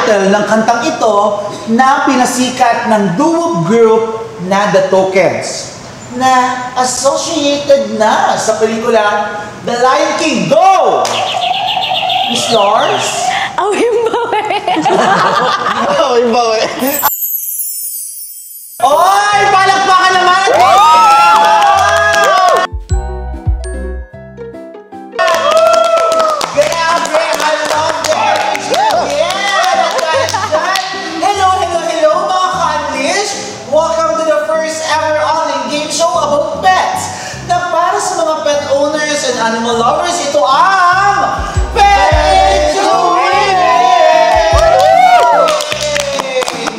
title ng kantang ito na pinasikat ng doo-wop group na The Tokens na associated na sa pelikulang The Lion King. Go! Miss Lars? Awimbawe! Awimbawe! Oy! Palakpakan naman! Welcome to the first ever online game show about pets na para sa mga pet owners and animal lovers. Ito ang Pet to Win!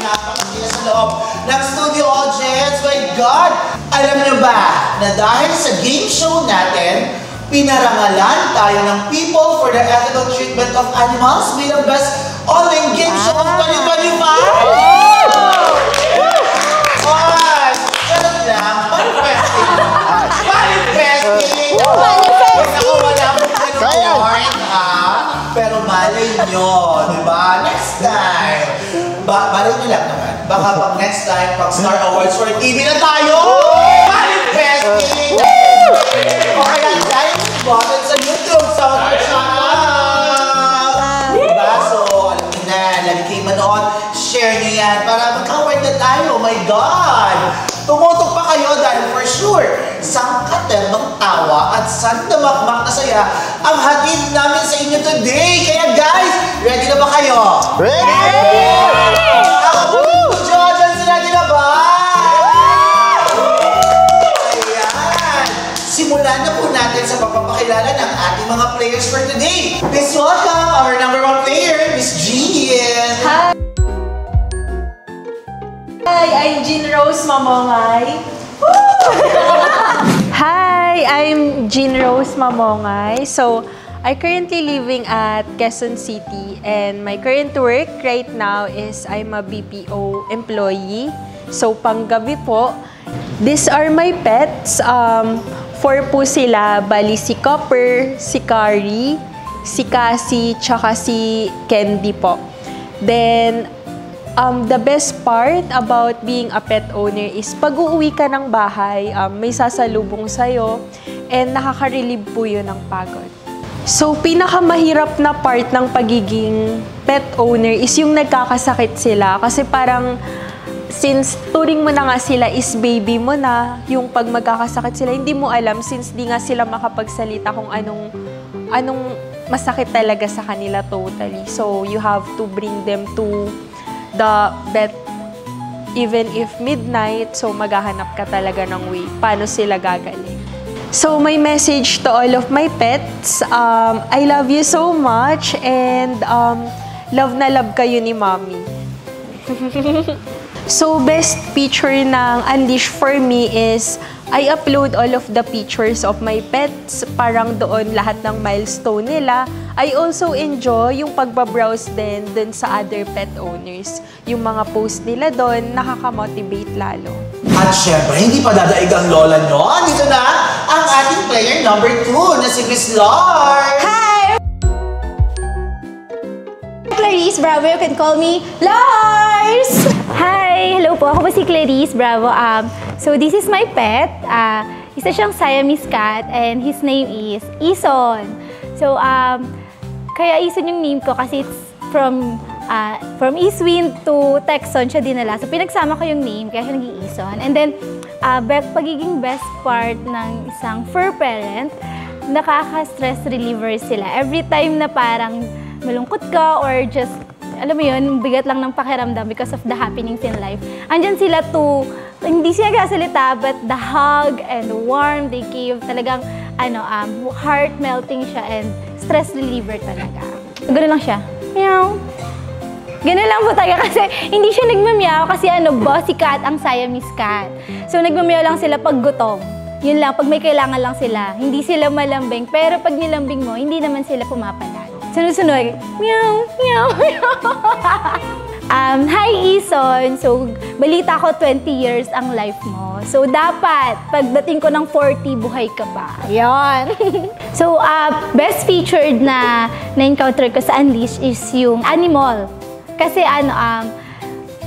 Napakasaya sa loob ng studio audience. My God! Alam niyo ba na dahil sa game show natin, pinarangalan tayo ng People for the Ethical Treatment of Animals bilang Best Online Game Show of 2025! Pero malay nyo, diba? Next time. Malay nyo lang naman. Baka pag next time, pag Star Awards for TV na tayo! Manifesting! O kaya dahil button sa YouTube, sa our channel! Diba? So, alam nyo na, lagi kayo manood, share nyo yan para mag-award na tayo. Oh my God! Tumutok pa kayo dahil for sure, sangkater ng tawa at sandamakmak na saya ang hatid namin sa inyo today. Kaya guys, ready na ba kayo? Ready! Ako po, Jojans, ready na ba? Ayan. Simulan na po natin sa pagpapakilala ng ating mga players for today. Please welcome our #1 player, Miss Jean. Hi! Hi, I'm Jean Rose Mamongay. Hi, I'm Jean Rose Mamongay. So, I currently living at Quezon City and my current work right now is I'm a BPO employee. So, panggabi po. These are my pets. 4 po sila. Bali si Copper, si Carrie, si Cassie, tsaka si Candy po. Then, the best part about being a pet owner is pag uuwi ka ng bahay, may sasalubong sa'yo and nakaka-relieve po yun ng pagod. So, pinakamahirap na part ng pagiging pet owner is yung nagkakasakit sila kasi parang since turing mo na nga sila is baby mo na, yung pag magkakasakit sila, hindi mo alam since di nga sila makapagsalita kung anong masakit talaga sa kanila totally. So, you have to bring them to the vet even if midnight, so maghahanap ka talaga ng way paano sila gagaling. So my message to all of my pets, I love you so much and love na love kayo ni Mommy. So best picture ng Unleash for me is I upload all of the pictures of my pets, parang doon lahat ng milestone nila. I also enjoy yung pagbabrowse din dun sa other pet owners. Yung mga post nila doon, nakaka-motivate lalo. At syempre, hindi pa dadaig ang lola nyo. Dito na ang ating player #2 na si Miss Lars. Hi! Clarice Bravo, you can call me Lars! Hi! Hello po, ako po si Clarice Bravo. So this is my pet. Isa siyang Siamese cat and his name is Ison. So kaya Ison yung name ko kasi it's from Eastwind to Texon siya dinala. So pinagsama ko yung name kaya siya naging Ison. And then pagiging best part ng isang fur parent, nakaka-stress reliever sila. Every time na parang malungkot ka or just alam mo yun, bigat lang ng pakiramdam because of the happenings in life. Andyan sila to, hindi siya nagsasalita, but the hug and the warmth they give, talagang heart-melting siya and stress reliever talaga. Gano'n lang siya. Meow. Gano'n lang po talaga kasi hindi siya nagmamyaw kasi bossy cat ang Siamese cat. So nagmamyaw lang sila pag gutom. Yun lang, pag may kailangan lang sila. Hindi sila malambing, pero pag nilambing mo, hindi naman sila pumapalag. Sunod-sunod, meow, meow, meow. Hi, Ison. So, balita ko 20 years ang life mo. So, dapat, pagdating ko ng 40, buhay ka pa. Yan. So, best featured na na-encounter ko sa Unleash is yung animal. Kasi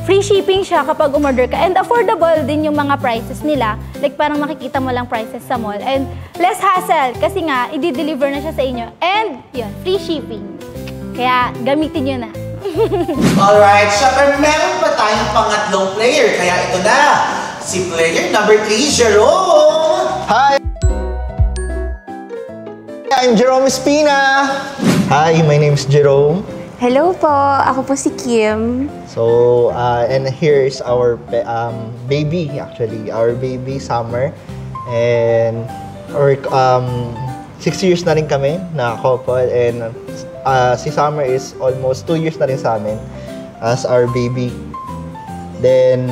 free shipping siya kapag umorder ka. And affordable din yung mga prices nila. Like parang makikita mo lang prices sa mall. And less hassle kasi nga, i-deliver na siya sa inyo. And yun, free shipping. Kaya gamitin nyo na. Alright, syempre meron pa tayong pangatlong player. Kaya ito na, si player number 3, Jerome! Hi! I'm Jerome Espina! Hi, my name's Jerome. Hello po, ako po si Kim. So, and here's our baby, actually. Our baby, Summer. And, 6 years na rin kami na couple. And si Summer is almost 2 years na rin sa amin as our baby. Then,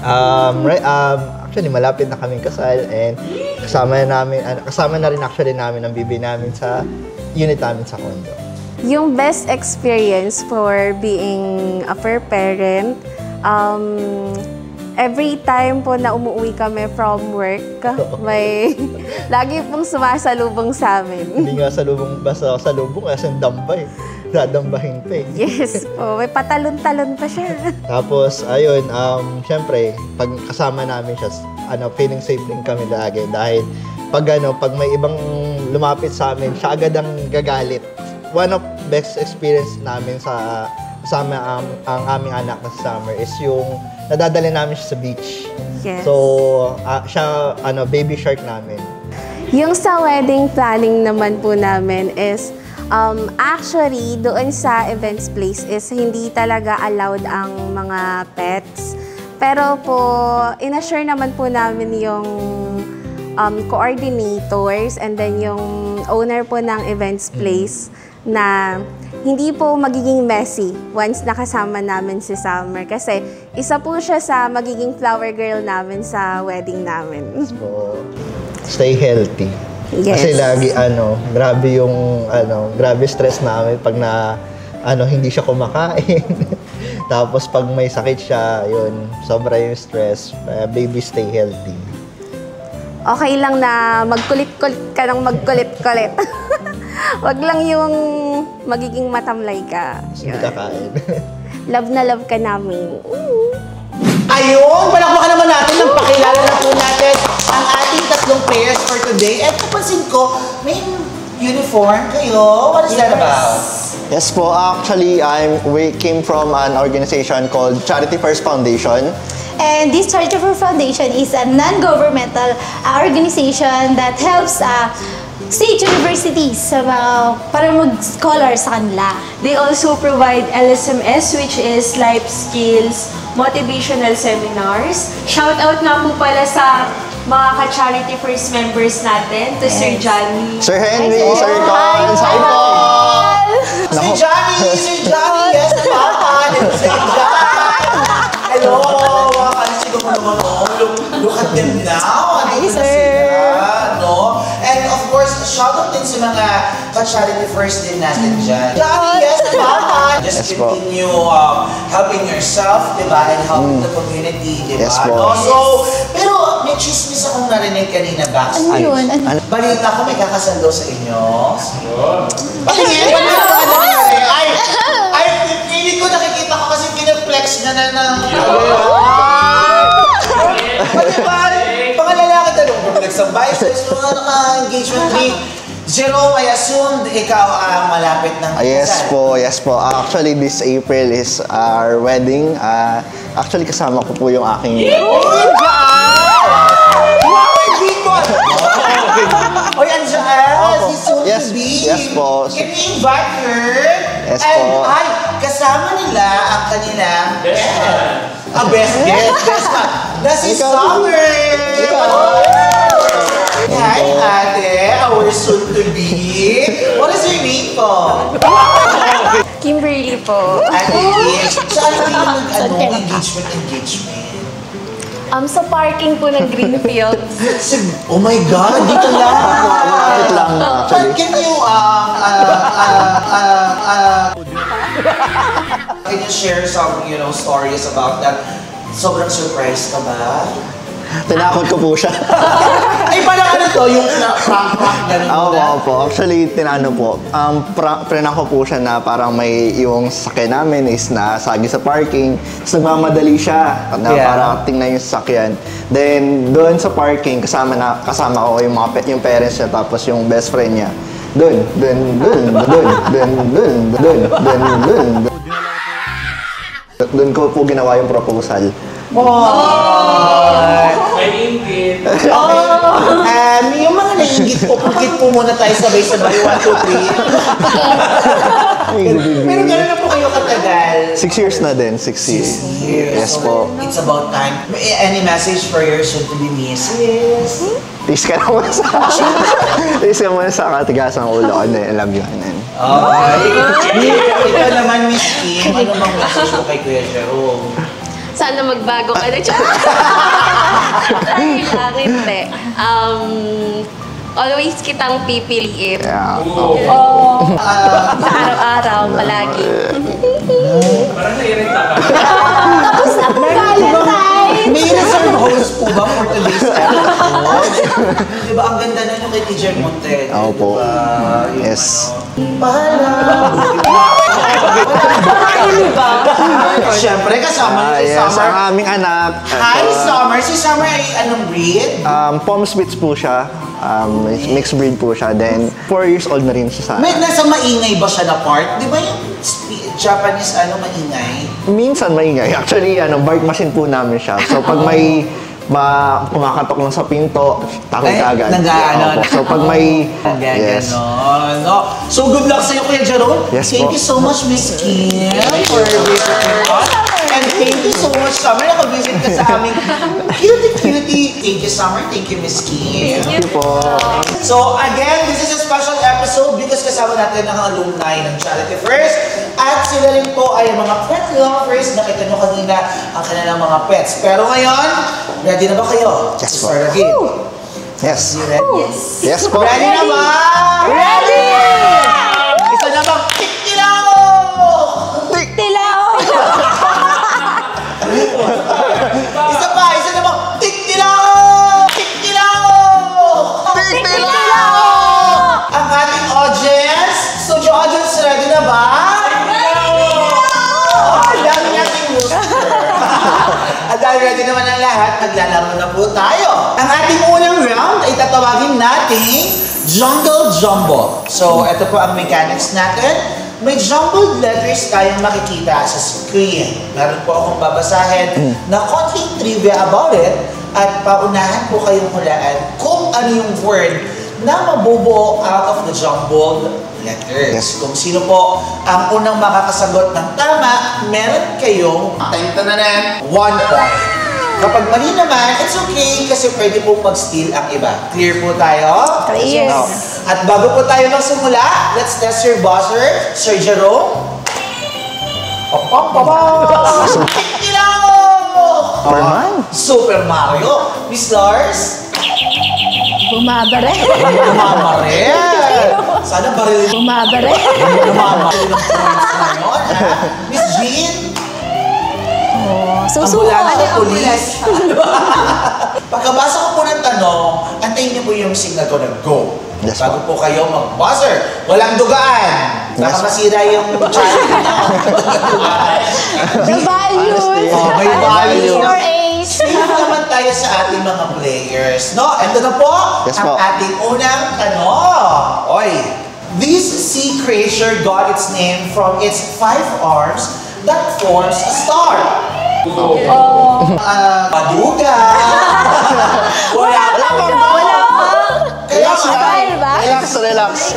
actually, malapit na kaming kasal. And kasama na rin actually namin ang baby namin sa unit namin sa condo. Yung best experience for being a fur parent, every time po na umuwi kami from work, may lagi pong sumasalubong sa amin. Hindi nga basta salubong kasi dambay. Dadambahin pa eh. Yes po, may patalon-talon pa siya. Tapos, ayun, syempre, pag kasama namin siya, feeling safe din kami lagi. Dahil pag may ibang lumapit sa amin, siya agad ang gagalit. One of best experience namin sa kasama ang aming anak na si Summer is yung nadadala namin siya sa beach. Yes. So, siya, baby shark namin. Yung sa wedding planning naman po namin is, actually, doon sa events place is hindi talaga allowed ang mga pets. Pero po, in-assure naman po namin yung coordinators and then yung owner po ng events place na hindi po magiging messy once nakasama namin si Summer. Kasi isa po siya sa magiging flower girl namin sa wedding namin. So, stay healthy. Yes. Kasi lagi grabe stress namin pag hindi siya kumakain. Tapos pag may sakit siya, yun, sobra yung stress. Baby, stay healthy. Okay lang na magkulit-kulit ka ng magkulit-kulit. Wag lang yung magiging matamlay ka. Hindi kakain. Love na love ka namin. Ayun! Palakpakan naman natin nang pakilala na po natin ang ating tatlong players for today. At napansin ko, may uniform kayo. What is that about? Yes po, actually, we came from an organization called Charity First Foundation. And this Charity for Foundation is a non-governmental organization that helps state universities para mag-scholar sa kanila. They also provide LSMS, which is life skills, motivational seminars. Shout out nga po pala sa mga ka-Charity First members natin, to Sir Johnny. Sir Henry, Sir Cons, hi po! Sir Johnny! Sir Johnny! Yes, Papa! Sir Johnny! Hello! Mga kansigo mo naman, look at them now! Hi, Andito na sir! sila, no? And of course, shout out din sa mga ka-Charity First din natin dyan. Johnny, yes, Papa! Just Yes, po. continue helping yourself, di ba? And helping the community, di ba? Yes, po. No? So, pero may chismis akong narinig kanina backstage. Ano yun? Balita ko may kakasal daw sa inyo. Bakit? Ay, pilit ko nakikita ko kasi pinaflex na ng... Pati ba? Pangalalaki talong pinaflex ang biceps, mga naka-engagement ring. Jerome, I assume ikaw ang malapit ng Yes po. Actually, this April is our wedding. Actually, kasama ko po yung aking... Oy, Anjaan, si soon Yes, to be. yes po. Can we invite her? Yes And, po. ay, kasama nila ang kanilang best guest. Na si Summer. Hi, ate. Our soon to be. What is your name po? Kimberly po. Ate Kim. Saan kayo engagement? Sa parking po ng Greenfields. Oh my God, dito lang. Dito lang, actually. Can you share some, stories about that? Sobrang surprise ka ba? Tinakot ko po siya. Ay, parang ano to, yung prank-prank, gano'n muna. Opo. Actually, tinano po. Prank ko po siya na parang may yung sakyan namin is nasagi sa parking. Tapos nagmamadali siya na para tingnan yung sasakyan. Then, doon sa parking, kasama ko yung yung parents niya tapos yung best friend niya. Doon. Doon ko po ginawa yung proposal. May ingit. Yung mga nainggit po, pagkit po muna tayo sabay-sabay. 1, 2, 3. Pero gano'n na po kayo katagal? 6 years na din. 6 years. Yes po. It's about time. Any message for your soon-to-be misses? Tiis ka naman sa katigasan ng ulo ko. Alam yun. Ito naman, Miss Kim, ano bang message mo kay Kuya Jerome? Sana magbago ka na dyan. Ay, hindi. Always kitang pipiliin. Yeah. Sa araw-araw, palagi. Parang nairita ka. Tapos na po Valentine's! May reserve host po ba for today's episode? Diba, ang ganda na yung kay TJ Montero. Opo. Diba? Yes. Siyempre, kasama niyo si Yes, Summer. ang aming anak. Hi, Summer! Si Summer ay anong breed? Palm Spitz po siya. Mixed breed po siya. Then, 4 years old na rin siya sa May nasa maingay ba siya na part? Di ba yung Japanese maingay? Minsan maingay. Actually, bark machine po namin siya. So, pag may kumakatok lang sa pinto, takot ka agad. Opo. So, pag may... Yes. No. So, good luck sa'yo, Kuya Jerome. Yes Thank po. you so much, Miss Kim, for visiting us. And thank you so much, Summer. Nakavisit ka sa aming cutie. Thank you, Summer. Thank you, Miss Kim. Thank you po. So again, this is a special episode because kasama natin ang alumni ng Charity First. At sila rin po ay mga pet lovers. Nakita nyo kanina ang kanilang mga pets. Pero ngayon, ready na ba kayo? Yes To po. start the game. Yes. You ready? Yes po. Ready na ba? Ready! Isa na bang tiktilao! Tilao! Isa na bang tiktilao! Tiktilao! Tiktilao! Ang ating audience, studio audience, ready na ba? Ang dami nating rooster. At dahil ready naman ang lahat, maglalaro na po tayo. Ang ating unang round ay tatawagin nating Jungle Jumbo. So, ito po ang mechanics natin. May jumbled letters tayong makikita sa screen. Meron po akong babasahin na konting trivia about it at paunahan po kayong hulaan kung ano yung word na mabubuo out of the jumbled letters. Yes. Kung sino po ang unang makakasagot ng tama, meron kayong 1 point. Kapag mali naman, it's okay kasi pwede po mag-steal ang iba. Clear po tayo? Clear. At bago po tayo magsimula, let's test your buzzer, Sir Jerome. Superman. Super Mario. Miss Lars. Bumabare. Bumamarel. Sana baril yung Bumabare. bumamarel ng points ngayon. Miss Jean. Susuko. Ambulansya police. Pagkabasa ko po ng tanong, antayin niyo po yung signal ko na go. Yes, Bago po kayo mag-buzzer. Walang dugaan. Baka Yes. masira yung challenge niyo. The values. Oh, may values. Your age. Safe naman tayo sa ating mga players. No? Ito na po Yes, ang po. ating unang tanong. Oy, this sea creature got its name from its 5 arms that forms a star. Maduga. Wala pa. Kaya nga, Relax.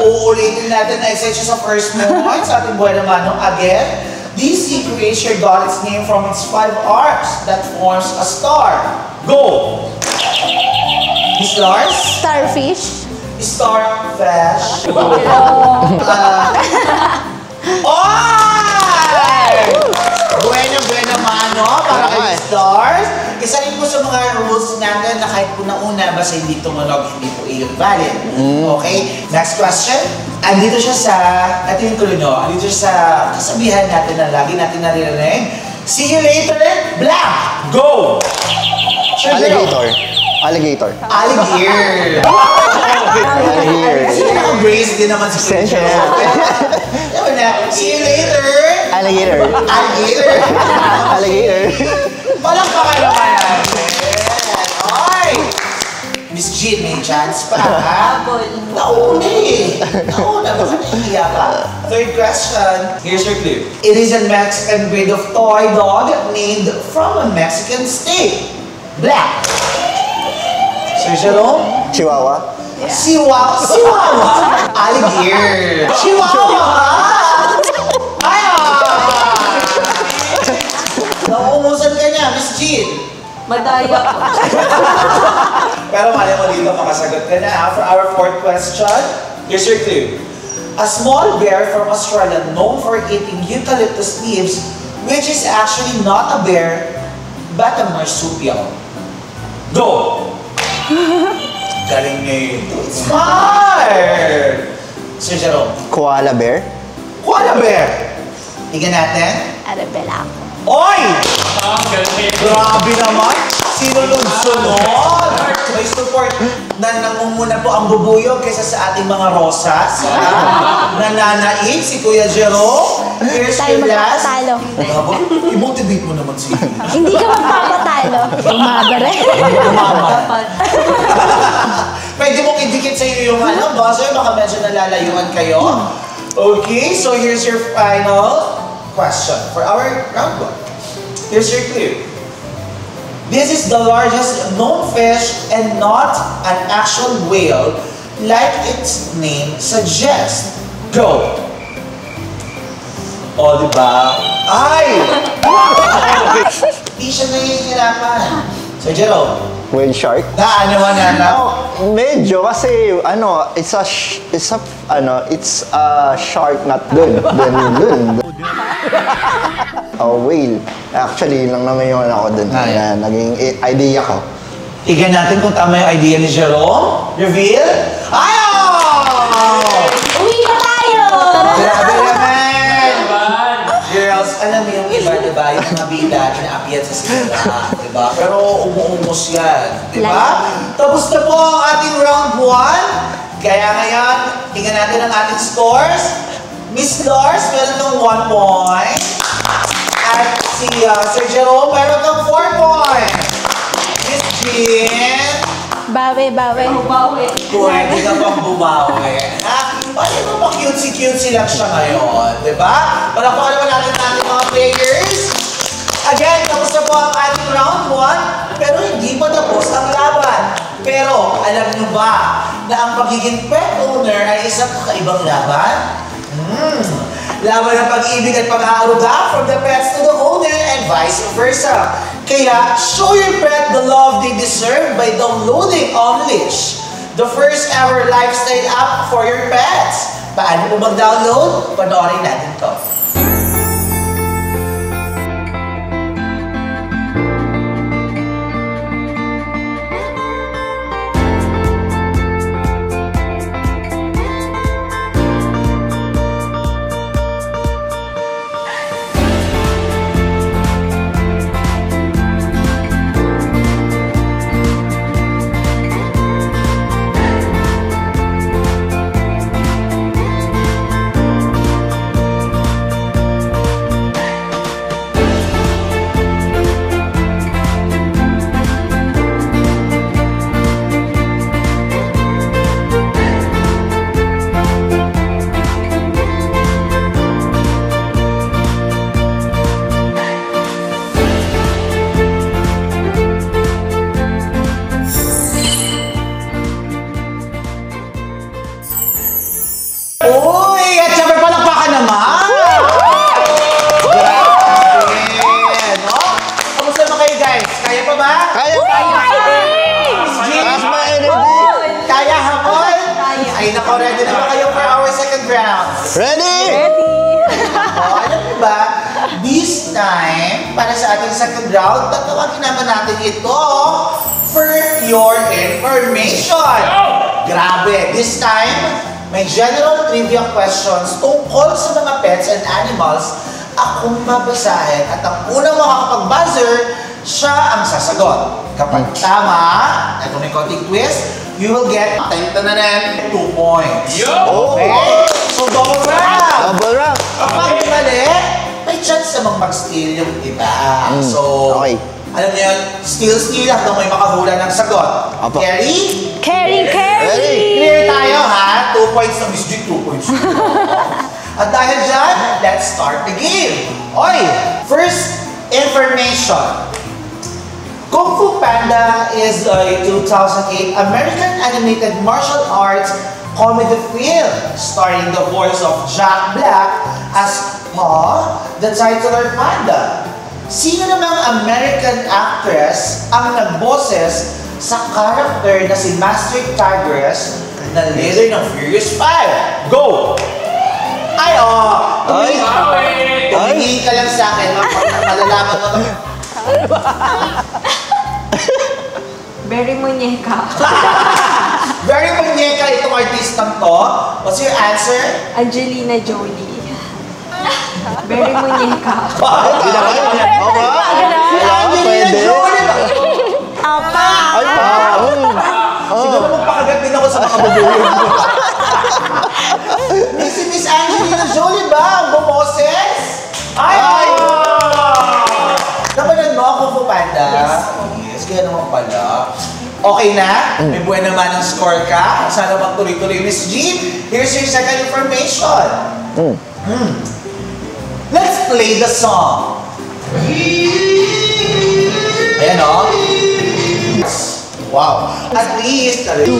uulitin natin na isa siya sa first moment sa ating buhay naman. Again, this sea creature got its name from its 5 arms that forms a star. Go! Miss Lars? Starfish. Starfish. Buena mano para kay Stars. Isa rin po sa mga rules natin na kahit po nauna basta hindi tumunog, hindi po iyon valid. Okay? Next question. Andito siya sa, ito yung clue nyo, andito siya sa kasabihan natin na lagi natin naririnig. See you later, blank. Go! Sure, Alligator. Alligator. Alligator. Alligator. Sige, naka-brace din naman si Sensya na. Diba na? See you later. Alligator. Alligator. Alligator. Palakpakan naman natin. Oy! Miss Jean, may chance pa, ha? Nauna eh. Nauna, baka nahihiya ka. Third question. Here's your clue. It is a Mexican breed of toy dog named from a Mexican state. Black. Sir Jerome? Chihuahua. Chihuahua. Alligator. Chihuahua. Naumusan ka niya, Miss Jean. Madaya po. Pero mali mo dito, makasagot ka na. For our fourth question, here's your clue. A small bear from Australia known for eating eucalyptus leaves, which is actually not a bear, but a marsupial. Go! Galing niya yun. Smart! Sir Jerome. Koala bear. Koala bear. Tingnan natin. Arabella. Oy! Galing. Grabe naman! Sinunod-sunod! May support na nangunguna po ang bubuyog kaysa sa ating mga rosas. Nananaig si Kuya Jerome. Here's Tayo your last. magpapatalo. I-motivate mo naman si Hindi ka magpapatalo. Umaga rin. Pwede mong idikit sa iyo yung buzzer, baka medyo nalalayuan kayo. Okay, so here's your final question for our round one. Here's your clue. This is the largest known fish and not an actual whale like its name suggests. Go! O, diba? Ay! Hindi siya nahihirapan. So, Jerome, Whale shark. ano mo na? Medyo kasi it's a shark, not dun. A whale. Actually, yun lang naman yung ako dun. Kaya naging idea ko. Tignan natin kung tama yung idea ni Jerome. Reveal. Ayaw! Uwi na tayo! Grabe naman! Girls, alam mo yung iba, diba? Yung mga bida, inaapian sa sila. Diba? Pero umuungos yan. Diba? Tapos na po ang ating round 1. Kaya ngayon, tingnan natin ang ating scores. Miss Lars, meron ng 1 point. At si Sir Jerome, meron ng 4 points. Miss Jean, Bawi. pwede ka pang bumawi. Paano mo pa cutesy lang siya ngayon, di ba? Palakpakan naman natin ating mga players. Again, tapos na po ang ating round 1, pero hindi pa tapos ang laban. Pero, alam niyo ba na ang pagiging pet owner ay isang kakaibang laban? Laban ng pag-ibig at pag-aaruga from the pets to the owner and vice versa. Kaya, show your pet the love they deserve by downloading Unleash, the first ever lifestyle app for your pets. Paano po mag-download? Panoorin natin to. Uy! At syempre palakpakan naman! Grabe! No? Kamusta naman kayo guys? Kaya pa ba? Kaya! Miss Jean? Taas mo energy! Kaya hamon? Ay nako, ready na ba kayo for our second round? Ready? Alam mo ba, this time, para sa ating second round, tatawagin naman natin ito for your information. Grabe, this time, may general trivia questions tungkol sa mga pets and animals akong babasahin at ang unang makakapag-buzzer, siya ang sasagot. Kapag tama, ito may konting twist, you will get 2 points. Okay? So, double round! Double round. Kapag mali, may chance namang mag-steal yung iba. So, okay. alam niyo yun, steal hanggang may makahula ng sagot. Apo. Carry? Carry! Clear tayo ha? 2 points na Miss G, 2 points. At dahil dyan, let's start the game. Oy! First information. Kung Fu Panda is a 2008 American animated martial arts comedy film starring the voice of Jack Black as Pa, the titular panda. Sino namang American actress ang nagboses sa character na si Master Tigress na leader ng Furious 5? Go! Ay, tumingin ka lang sa akin. Malalaman mo ito. Very muñeca. Very muñeca itong artistang to. What's your answer? Angelina Jolie. Very muñeca. Angelina Jolie ba? Apa! Ay, wow. Siguro magpakagat din ako sa mga babuhin. Si Miss Angelina Jolie ba? Ang bumoses? Ay! Napanood mo ako, Fu Panda? Yes, kaya naman pala. Okay na? May buwan naman ang score ka. Sana magtuloy-tuloy, Miss G. Here's your second information. Let's play the song. Ayan o. Wow. At least, ay o.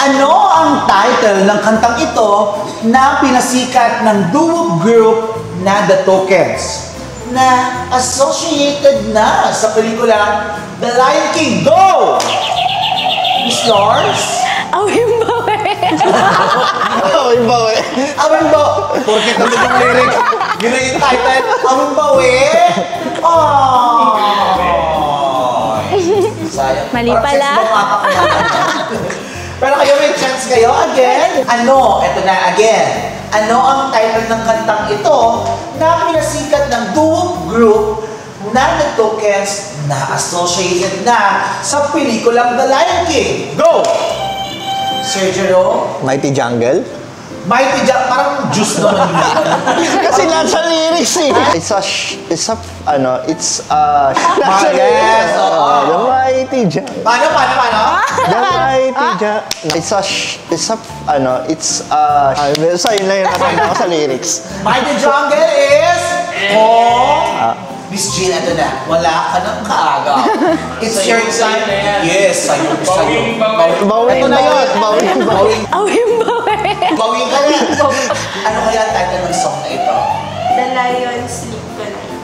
Ano ang title ng kantang ito na pinasikat ng doo-wop group na The Tokens na associated na sa pelikulang The Lion King? Go! Miss Lars? Awing bawe! Ay, bawe. Awing ba? Porkit naman yung lyrics. Yun na yung title. Awing ba, we? Oh! Sayang. Mali Parang pala. sex bomb ata ko yan. Pero kayo may chance kayo again. Ano? Ito na again. Ano ang title ng kantang ito na pinasikat ng duo group na The Tokens na associated na sa pelikulang The Lion King? Go! Sir Jerome? Mighty Jungle? Mighty Jack, parang juice naman yun. Kasi nasa lyrics eh. It's Yes, oo. The Mighty Jungle. Paano? The Mighty Jungle. So yun lang yung nasama ko sa lyrics. Mighty Jungle is Miss Jean, ito na. Wala ka ng kaaga. It's your time. Yes, sa'yo. Bawing Ito na yun. Bawing. Awing bawe! Bawing ka na. Ano kaya ang title ng song na ito? The Lion Sleep Tonight.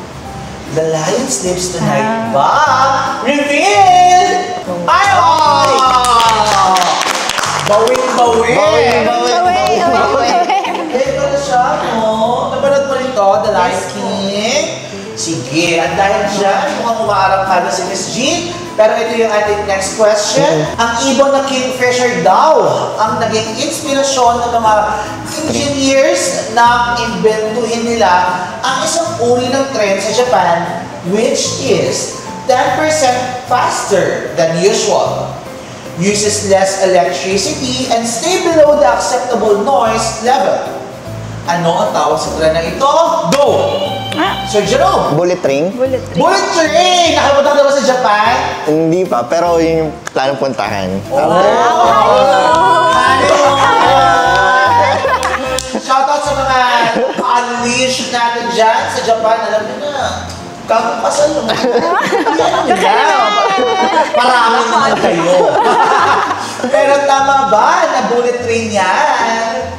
The Lion Sleeps Tonight ba? Reveal! Ay, Bawing. Ito na siya, no? Napanood mo rin to, The Lion King? Sige, at dahil dyan, mukhang umaarap ka na si Miss Jean. Pero ito yung ating next question. Ang ibon na kingfisher daw ang naging inspirasyon ng mga engineers na imbentuhin nila ang isang uri ng tren sa Japan, which is 10% faster than usual, uses less electricity, and stay below the acceptable noise level. Ano ang tawag sa tren na ito? Go! Sir Jerome? Bullet Train? Bullet Train. Bullet Train! Nakalimutan ka ba sa Japan? Hindi pa, pero yun yung planong puntahan. Shoutout sa mga unleashed natin dyan sa Japan. Alam niyo na, kakapasal mo. Marami naman kayo. Pero tama ba na bullet train yan?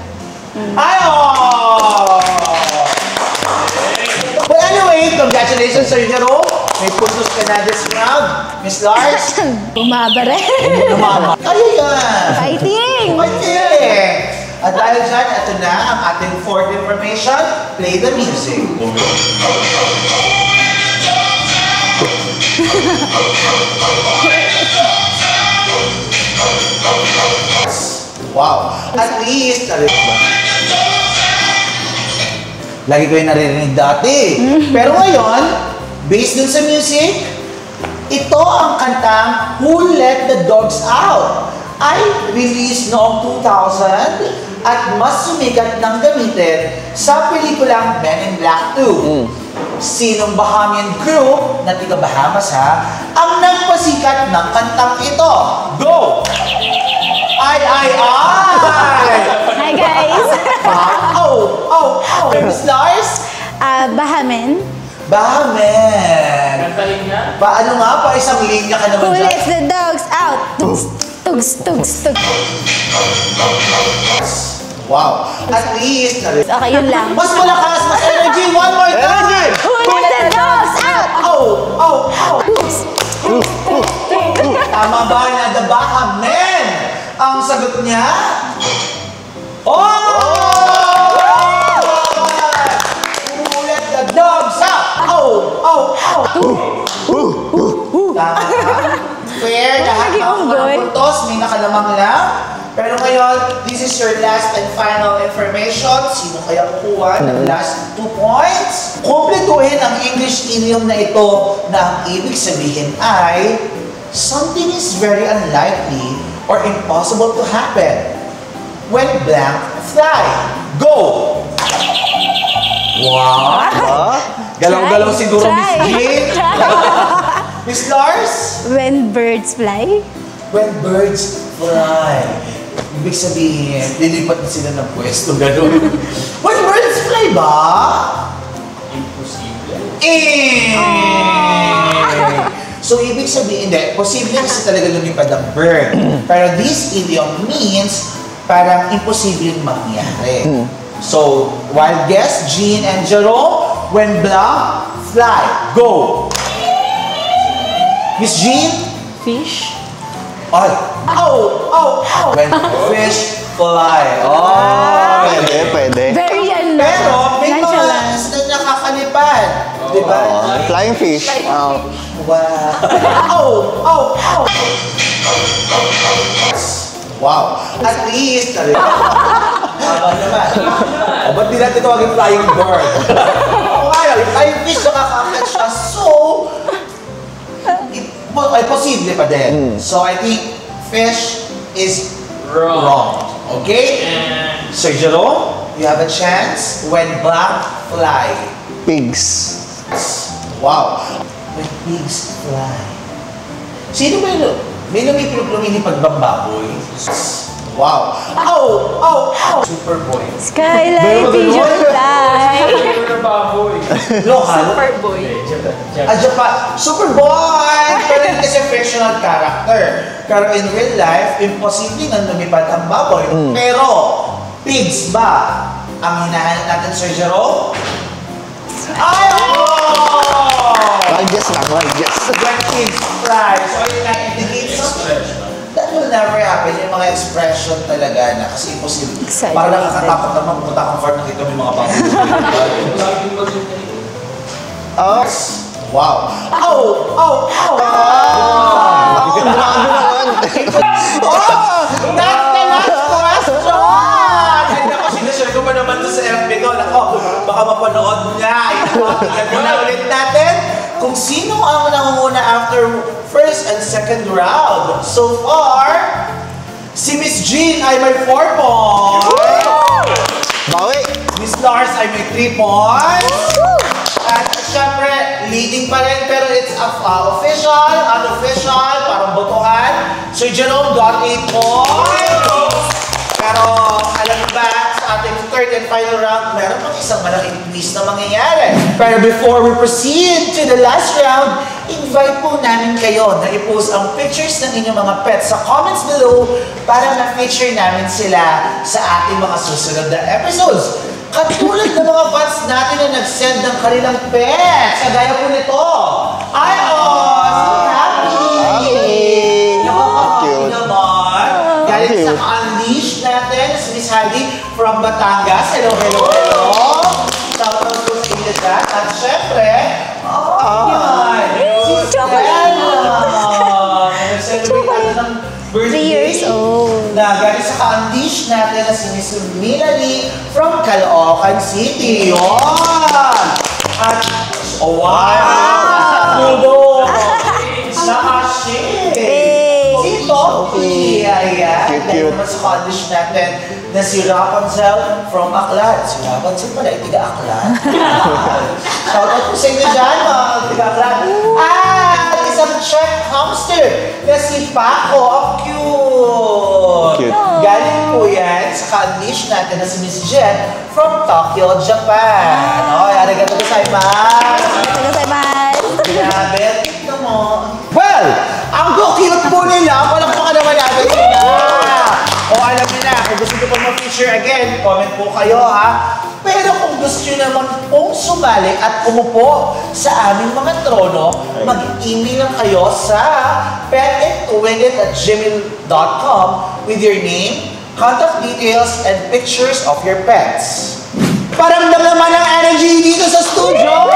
Well, anyway, congratulations, Sir Jerome. May puntos ka na this round. Miss Lars? Bumaba rin! Kaya yan! Fighting! Fighting! At dahil dyan, ito na ang ating fourth information. Play the music. Wow. At least, lagi ko yung naririnig dati. Pero ngayon, based dun sa music, ito ang kantang Who Let the Dogs Out ay released noong 2000 at mas sumikat ng gamitin sa pelikulang Men in Black 2. Sinong Bahamian group na tiga Bahamas ang nagpasikat ng kantang ito? Go! Ay! Hi guys! Oh! Miss Lars? Bahamen. Bahamen! Kantahin niya? Paano nga? Pa isang linya ka Who naman dyan. lets the dogs out? Tugs, tugs, tugs, tugs. Wow. At least, Okay, yun lang. mas malakas, mas energy. One more time! Who let the dogs out? Oh! Tama ba na the Bahamen? Ang sagot niya? Oh! Who let the dogs out? Oh! Tama. Fair, lahat ng unggoy. mga puntos, may nakalamang lang. Pero ngayon, this is your last and final information. Sino kaya kukuha ng last 2 points? Kumpletuhin ang English idiom na ito na ang ibig sabihin ay something is very unlikely or impossible to happen when blank fly. Go! Wow! Galaw-galaw siguro, Miss Jean. Miss Lars? When birds fly. When birds fly. Ibig sabihin, lilipat na sila ng pwesto, gano'n. When birds fly ba? Imposible. So, ibig sabihin, hindi. Posible kasi talaga lumipad ang bird. Pero this idiom means parang imposibleng mangyari. So, wild guess, Jean and Jerome, when blank, fly. Go! Miss Jean? Fish? Ay! Oh! When fish fly. Oh! Pwede. Very Pero may mga nonchalant. isda na kakalipad. Di ba? Flying fish. Wow. Oh! Wow. At least, haba naman. O, ba't di natin tawagin flying bird? O kaya, yung flying fish nakakakat siya. So, ay posible pa din. So, I think fish is wrong. Okay? And Sir Jerome, you have a chance when black fly. Pigs. Wow. When pigs fly. Sino ba yun? May lumipad bang baboy? Wow. Oh! Superboy. Skyline pigeon fly. Super baboy. Local? Superboy. Japan. Superboy! Pero hindi kasi fictional character. Pero in real life, imposible nga lumipad ang baboy. Pero, pigs ba ang hinahanap natin, Sir Jerome? Ay! Wild guess lang, wild guess. When pigs fly. So, yun nga indicates that will never happen. Yung mga expression talaga na kasi imposible. Excited. Parang nakakatakot naman pumunta kang fart nakita mo yung mga baboy. Laging mag-interview. Wow. Oh! Grabe naman. That's the last question! Ay, naku, sinashare ko pa naman to sa FB ko. Naku, baka mapanood niya. Ay, naku, tignan mo na ulit natin kung sino ang nangunguna after first and second round. So far, si Miss Jean ay may 4 points. Bawi. Miss Lars ay may 3 points. At syempre, leading pa rin, pero it's official, unofficial, parang botohan. Sir Jerome got 8 points. Pero alam mo ba, sa ating third and final round, meron pang isang malaking twist na mangyayari. Pero before we proceed to the last round, invite po namin kayo na i-post ang pictures ng inyong mga pets sa comments below para ma-feature namin sila sa ating mga susunod na episodes. Katulad ng mga fans natin na nag-send ng kanilang pets. Kagaya po nito. So happy! Nakakakapi Cute. naman. Galing sa Cute. ka-unleash natin, si Miss Heidi from Batangas. Hello! Shout out po sa inyo dyan. At syempre, yan. Si Stella. si Melanie from Caloocan City. Yun! At, oh wow! Tudo! Naka-shade! Si Toki! Ayan. Dahil naman sa college natin na si Rapunzel from Aklan. Si Rapunzel pala, tiga-Aklan. Shoutout po sa inyo dyan, mga tiga-Aklan. At isang Czech hamster na si Paco. Ang cute! Galing po yan sa ka-unleash natin na si Miss Jen from Tokyo, Japan. O, arigatou gozaimasu. Grabe, tignan mo. Well, ang cute po nila. Palakpakan naman natin sila. O alam niyo na, kung gusto nyo pong ma-feature again, comment po kayo ha. Pero kung gusto nyo naman pong sumali at umupo sa aming mga trono, mag-email lang kayo sa petandwingit@gmail.com with your name, contact details, and pictures of your pets. Paramdam naman ang energy dito sa studio!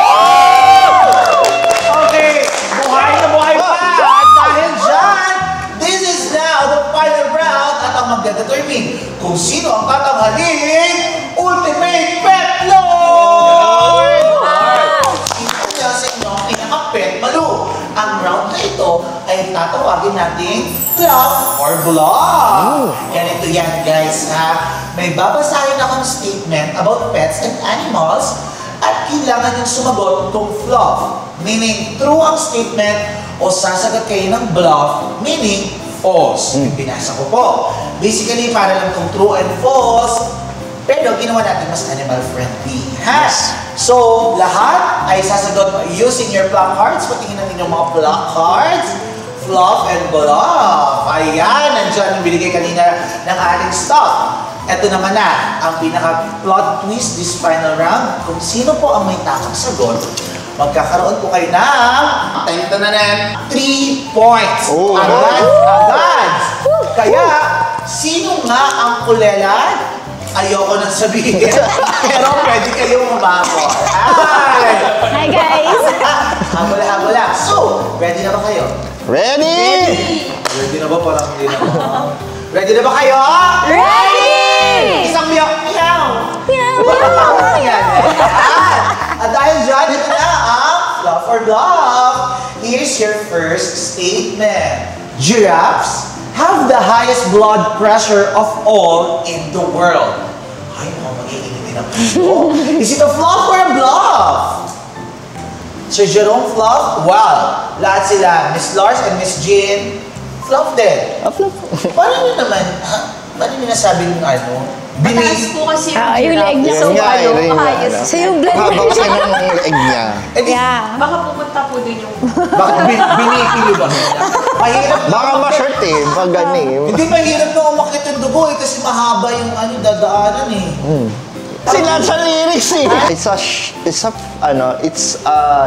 Okay, buhay na buhay pa! At dahil dyan, this is now the final round at ang magdedetermine kung sino ang tatanghaling Ultimate Pet Lord! Sino niya sa inyong pinaka-pet malu? Ang round na ito ay tatawagin natin Fluff or Bluff. Ganito yan guys ha. May babasahin akong statement about pets and animals at kailangan yung sumagot kung fluff, meaning true ang statement, o sasagot kayo ng bluff, meaning false. Pinasa ko po. Basically, para lang kung true and false, pero ginawa natin mas animal friendly. Ha? So, lahat ay sasagot using your bluff cards. Patingin natin yung mga bluff cards. Fluff and bluff. Ayan, nandiyan yung binigay kanina ng ating stock. Ito naman na, ang pinaka-plot twist this final round. Kung sino po ang may tamang sagot, magkakaroon po kayo ng, tayo na 3 points. Agad! Kaya, sino nga ang kulelan? Ayoko nang sabihin. Pero pwede kayong mabago. Hi guys! Habol-habol. So, ready na ba kayo? Ready? Ready na ba? Parang hindi na. Ready na ba kayo? Ready! Isang miyak-miyaw! Ayan. At dahil dyan, ito na ang Fluff or Bluff. Here's your first statement. Giraffes have the highest blood pressure of all in the world. Ay, mag-iinit din ang puso. Is it a fluff or a bluff? Sir Jerome Fluff? Wow! Lahat sila, Miss Lars and Miss Jean, fluff din. Fluff. Paano nyo naman, paano nyo nasabi yung ano? Mataas po kasi yung leg niya. So, Yun nga, yun nga, highest. ano. So yung blood Haba kasi ng leg niya. Eh, di, Yeah. Baka pupunta po dun yung... Bakit binipili ba? Mahirap na. Baka ma-short eh, pag gani. Hindi mahirap na umakit yung dugo eh, kasi mahaba yung ano, dadaanan eh. Sila sa lyrics eh.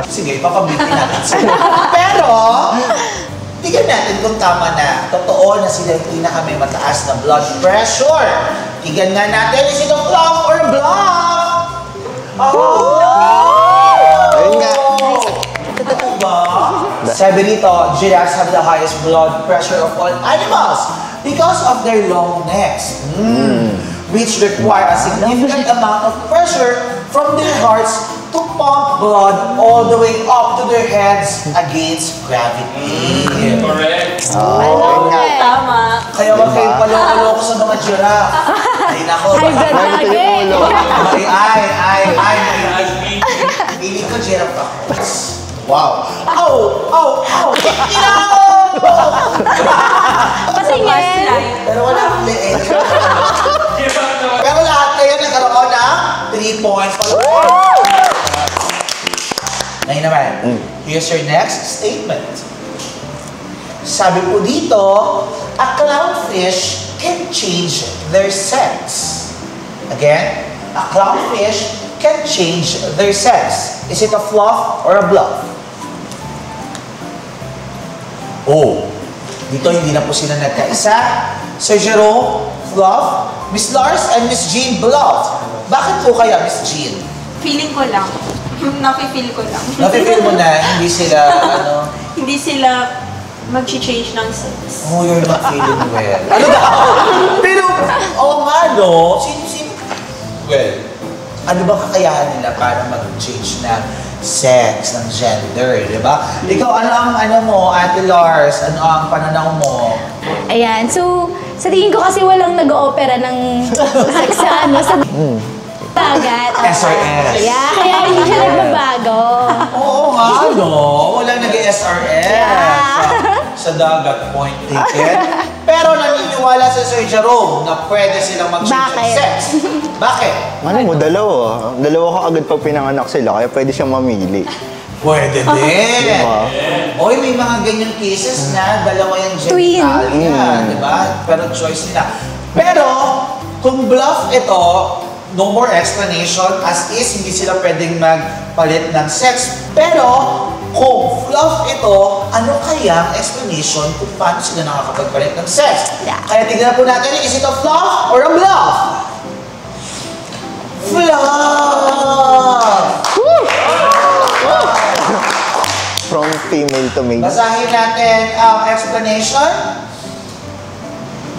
Sige, papabitin natin sila. Pero, tignan natin kung tama na. Totoo na sila yung may mataas na blood pressure. Tignan nga natin, is it a fluff or a bluff? Ayun nga. Totoo ba? Sabi nito, giraffes have the highest blood pressure of all animals because of their long necks, which require a significant amount of pressure from their hearts to pump blood all the way up to their heads against gravity. Correct. Ayun nga. Tama. Kaya wag kayong paloko-loko sa mga giraffe. Ay, nako. High blood lagi. Ay. Pili ko giraffe ako. Wow. Ow! Pasingin. Pero wala akong leeg. Pero lahat kayo nagkaroon ng 3 points. Ngayon naman, here's your next statement. Sabi po dito, a clownfish can change their sex. Again, a clownfish can change their sex. Is it a fluff or a bluff? Oh, dito hindi na po sila nagkaisa. Sir Jerome, fluff. Miss Lars and Miss Jean, bluff. Bakit po kaya, Miss Jean? Feeling ko lang. Nafe-feel ko lang. Nafe-feel mo na hindi sila, Hindi sila Mag-change ng sex. Oh, you're not feeling well. Ano daw? Pero, oo nga, no? Well, ano ba kakayahan nila para mag-change ng sex, ng gender, di ba? Ikaw, ano mo, Ate Lars? Ano ang pananaw mo? Ayan, so sa tingin ko kasi walang nag-o-opera ng sex sa dagat. SRS. Yeah, kaya hindi siya nagbabago. Oo nga, no? Walang nag-SRS sa dagat, point taken. Pero naniniwala si Sir Jerome na pwede silang mag-change ng Bakit? sex. Bakit? Ano mo, dalawa. Dalawa ka agad pag pinanganak sila, kaya pwede siyang mamili. Pwede din. Diba? Oy, may mga ganyan cases na dalawa yung Twin. genitalia, di ba? Pero choice nila. Pero, kung bluff ito, no more explanation, as is, hindi sila pwedeng magpalit ng sex. Pero, kung fluff ito, ano kaya ang explanation kung paano sila nakakapagpalit ng sex? Yeah. Kaya tignan po natin, is it a fluff or a bluff? Fluff! From female to male. Basahin natin ang explanation.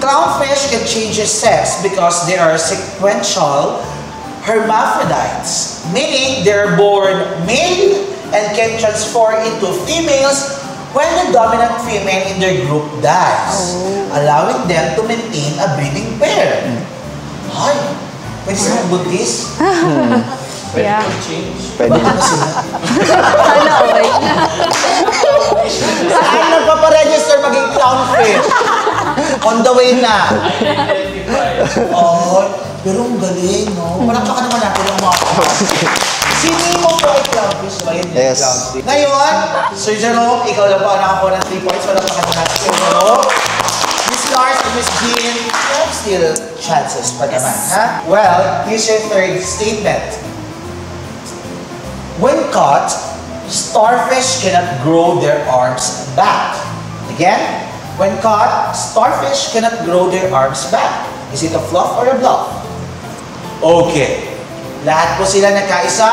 Clownfish can change their sex because they are sequential hermaphrodites, meaning they are born male and can transform into females when the dominant female in their group dies, allowing them to maintain a breeding pair. Ay, pwede silang buntis? Pwede Yeah. mag-change. Pwede. Bakit ba sila? Sana okay. Saan nagpaparegister maging clownfish? On the way na. Oh, pero ang galing, no? Palakpakan naman natin ang mga Si Nemo po ay clownfish, ba? Yan yung Yes. clownfish. Ngayon, Sir Jerome, ikaw lang po ang nakakuha ng 3 points. Palakpakan natin, Sir Jerome. Miss Lars and Miss Jean, you have still chances pa naman, ha? Well, here's your third statement. When caught, starfish cannot grow their arms back. Again, when caught, starfish cannot grow their arms back. Is it a fluff or a bluff? Okay. Lahat po sila nagkaisa.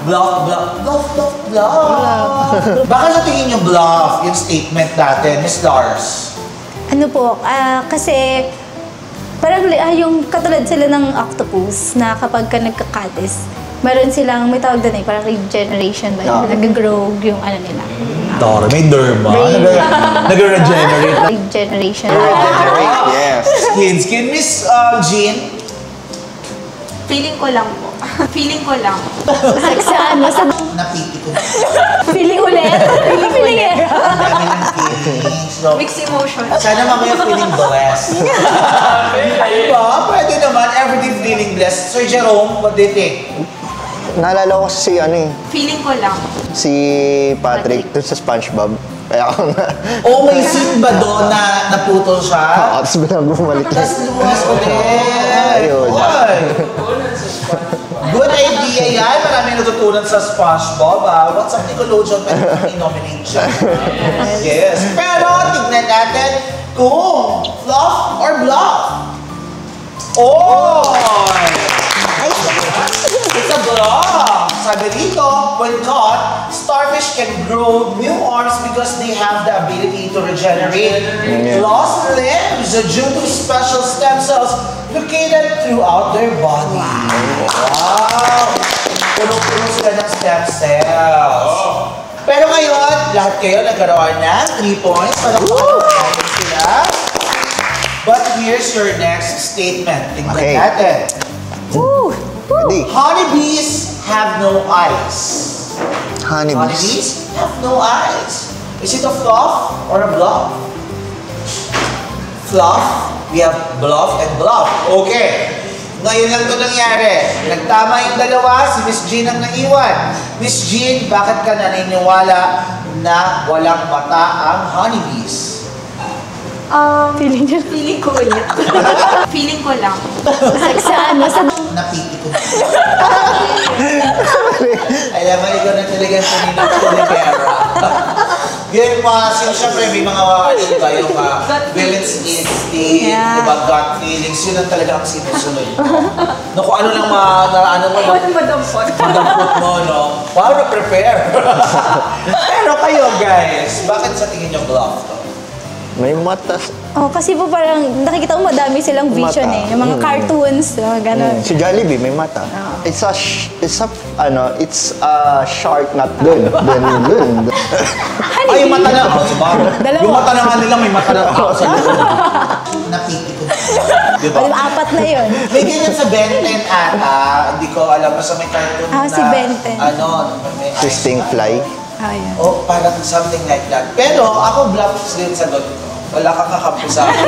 Bluff, bluff, bluff, bluff, bluff. Baka sa tingin yung bluff, yung statement natin, Miss Lars. Ano po, kasi parang yung katulad sila ng octopus na kapag ka nagkakatis, meron silang, may tawag doon parang regeneration ba yun? Nag-grow yung ano nila. Dora, may derma. Nag-regenerate. Regeneration. Regenerate, yes. Skin. Miss Jean. Feeling ko lang po. Feeling ko lang. Sex sa ano, sa Napiti ko. feeling ulit. Feeling era. Ang dami ng feelings. No? Mixed emotion. Sana mamaya feeling blessed. Diba? Pwede naman. Everyday feeling blessed. Sir Jerome, what do you think? Naalala ko si Feeling ko lang. si Patrick dun sa SpongeBob. Kaya ako na. Oh, may scene ba doon na naputol siya? Tapos bilang bumalik na. Tapos lumas ulit. Ayun. Oy. Good idea yan. Marami natutunan sa SpongeBob. What's up, Nickelodeon? Pwede i-nominate siya. Yes. Pero tignan natin kung fluff or bluff. Oh! It's a bluff. Sabi dito, when caught, starfish can grow new arms because they have the ability to regenerate lost limbs due to special stem cells located throughout their body. Wow! Puno-puno sila ng stem cells. Pero ngayon, lahat kayo nagkaroon ng 3 points. Palakpakan sila. But here's your next statement. Tingnan Okay. natin. Ready? Honeybees have no eyes. Honeybees. Honeybees have no eyes. Is it a fluff or a bluff? Fluff. We have bluff and bluff. Okay. Ngayon lang ito nangyari. Nagtama yung dalawa, si Miss Jean ang naiwan. Miss Jean, bakit ka naniniwala na walang mata ang honeybees? Feeling ko ulit. Feeling ko lang. Sex sa ano, sa Napiti ko. Alam mo, ikaw na talagang kanina ko ni Kara. Yung mga, siyempre may mga, iba yung women's instinct, diba, gut feelings, yun ang talaga ang sinusunod. No, kung ano lang ano mo, Madampot. madampot mo, no? Wow, na-prepare. Pero kayo, guys, bakit sa tingin nyo bluff to? May mata. Oh, kasi po parang nakikita mo madami silang vision Mata. Yung mga cartoons, mga ganun. Si Jollibee may mata. It's a shark, not dun. Ay, yung mata na. Oh, diba? Dalawa. Yung mata na nga nila, may mata na ako sa loob. Napiti ko. Diba? Apat na yun. May ganyan sa Ben 10 ata. Hindi ko alam. Basta may cartoon na. Si Ben 10. May Twisting fly. Ayan. Oh, parang something like that. Pero ako bluff din sa ko. Wala kang kakampi sa akin.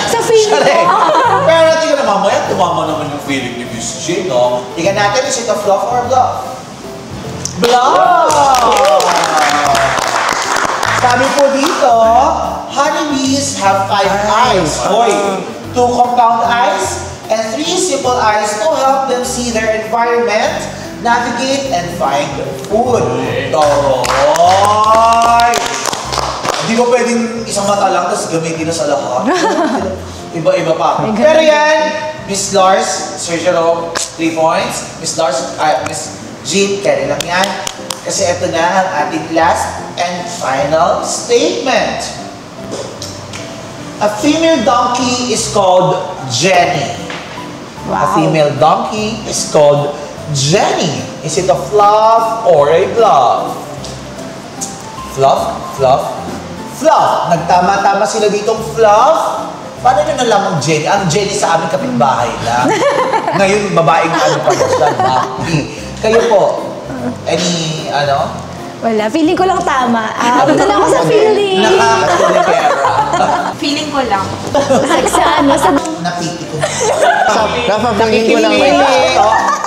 Sa feeling Correct. ko. Pero tingnan na mamaya, tumama naman yung feeling ni Miss J, no? Tingnan natin, is it a fluff or bluff? Bluff! Sabi po dito, honeybees have 5 eyes. Hoy, 2 compound eyes and 3 simple eyes to help them see their environment, navigate, and find food. Toroy! Hindi mo pwedeng isang mata lang, tapos gamitin na sa lahat. Iba-iba pa. Pero yan, Miss Lars, Sir Jerome, 3 points. Miss Lars, Miss Jean, carry lang yan. Kasi ito na ang ating last and final statement. A female donkey is called Jenny. A female donkey is called Jenny. Is it a fluff or a bluff? Fluff, fluff, fluff. Nagtama-tama sila ditong fluff. Paano nyo nalamang Jenny? Ang Jenny sa aming kapitbahay lang. Ngayon, babaeng ano pa siya, donkey. Kayo po, any, Wala, feeling ko lang tama. Ano na lang ako sa feeling. Nakakatulipera. Feeling ko lang. Sa Napiti ko. Napapagin ko lang may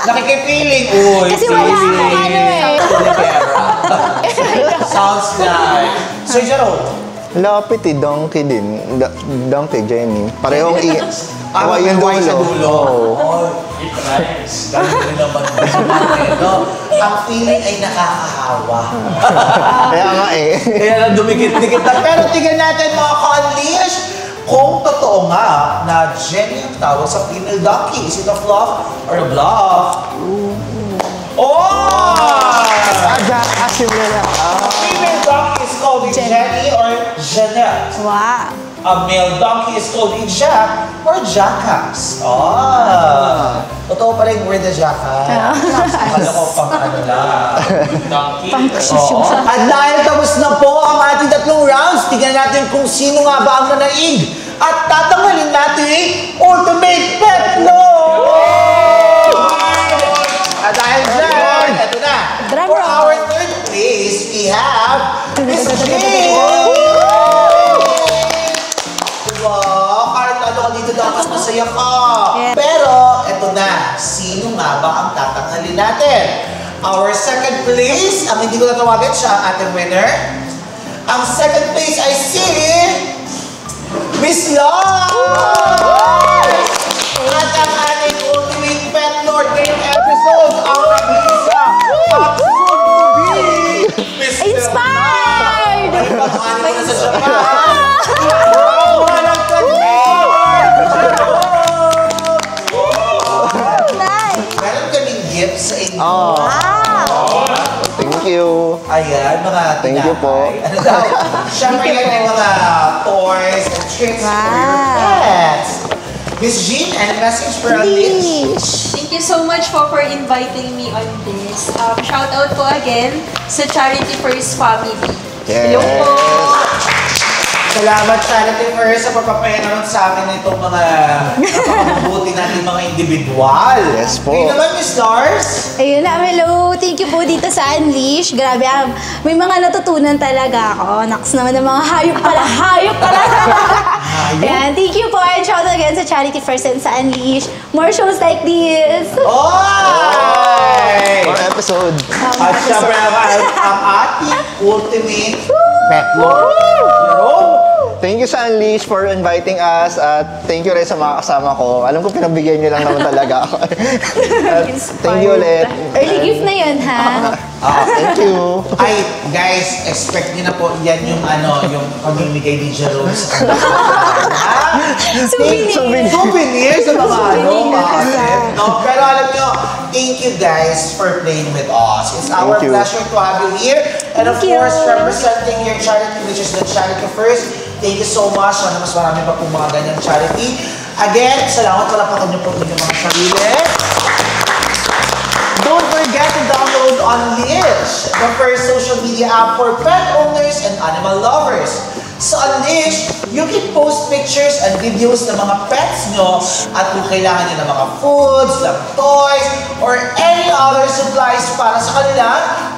Nakikipili. Uy, Kasi wala akong Tulipera. Sounds like. Sir Jerome. Lapit donkey din. Donkey, Jenny. Parehong Yung yung sa dulo. dulo. Oh. Dahil rin naman no? Ang feeling ay nakakahawa. Kaya nga Kaya lang dumikit-dikit na. Pero tingnan natin mga ka-unleash kung totoo nga na Jenny ang tawag sa female donkey. Is it a fluff or a bluff? Oh! Asim na lang. Female donkey is called Jenny or Jeanette. Wow. A male donkey is called a Jack or Jackass. Totoo pa rin word na Jackass. Akala ko pang ano lang. Donkey. Oo. At dahil tapos na po ang ating 3 rounds, tignan natin kung sino nga ba ang nanaig. At tatanggalin natin Ultimate Pet Lord! At dahil dyan, ito na. For our 3rd place, we have Miss Jane! Kahit ano ka dito dapat masaya ka. Pero, eto na. Sino nga ba ang tatanghalin natin? Our 2nd place, ang hindi ko natawagan siya, ang ating winner. Ang 2nd place ay si Miss Lars! At ang ating Ultimate Pet Lord ngayong episode, ang nag-isa, ang soon-to-be Miss Inspired! Ay, pag-ani ko na sa Japan! Walang meron kaming gift sa inyo. Thank you. Ayan, mga Thank you po. Ano daw? Siyempre yan ay mga toys and tricks for your pets. Miss Jean, and message for Unleash. Thank you so much for inviting me on this. Shout out po again sa Charity First Family. Hello po! Salamat, Charity First, sa pagpapayanan sa akin itong mga napakabuti natin mga individual. Yes po. Ngayon naman, Miss Lars. Ayun na, hello. Thank you po dito sa Unleash. Grabe, may mga natutunan talaga ako. Naks naman ng mga hayop pala. Hayop pala! Ayan, thank you po. And shout out again sa Charity First and sa Unleash. More shows like this. Oy! More episode. At syempre ang ating ultimate pet lord. Jerome. Thank you sa Unleash for inviting us at thank you rin sa mga kasama ko. Alam ko pinabigyan niyo lang naman talaga ako. At thank you ulit. Early gift na yun, ha? Thank you. Ay, guys, expect niyo na po yan yung yung pamimigay ni Jerome sa souvenir sa mga no? Pero alam niyo, thank you guys for playing with us. It's our Thank you. pleasure to have you here. And of Thank you. course, representing your charity, which is the Charity First, Thank you so much. Sana mas marami pa pong mga ganyang charity. Again, salamat pala pa kanyo po inyong mga sarili. Don't forget to download Unleash, the first social media app for pet owners and animal lovers. Sa Unleash, you can post pictures and videos ng mga pets nyo at kung kailangan nyo ng mga foods, ng toys, or any other supplies para sa kanila,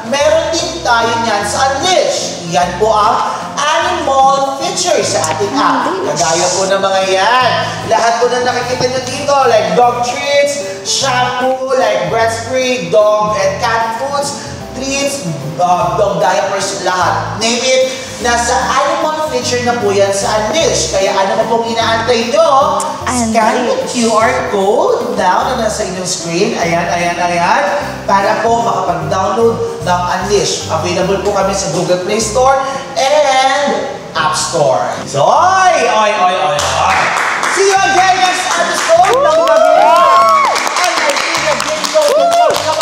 meron din tayo niyan sa Unleash. Yan po ang animal features sa ating app. Kagaya po ng mga yan. Lahat po na nakikita nyo dito, like dog treats, shampoo, like breast spray, dog and cat foods, treats, dog diapers, lahat. Name it, nasa animal feature na po yan sa Unleash. Kaya ano pa pong inaantay nyo? Scan the QR code now na nasa inyong screen. Ayan, ayan, ayan. Para po makapag-download ng Unleash. Available po kami sa Google Play Store and App Store. So, oy! See you again next episode ng Gabi! Ang Game Show.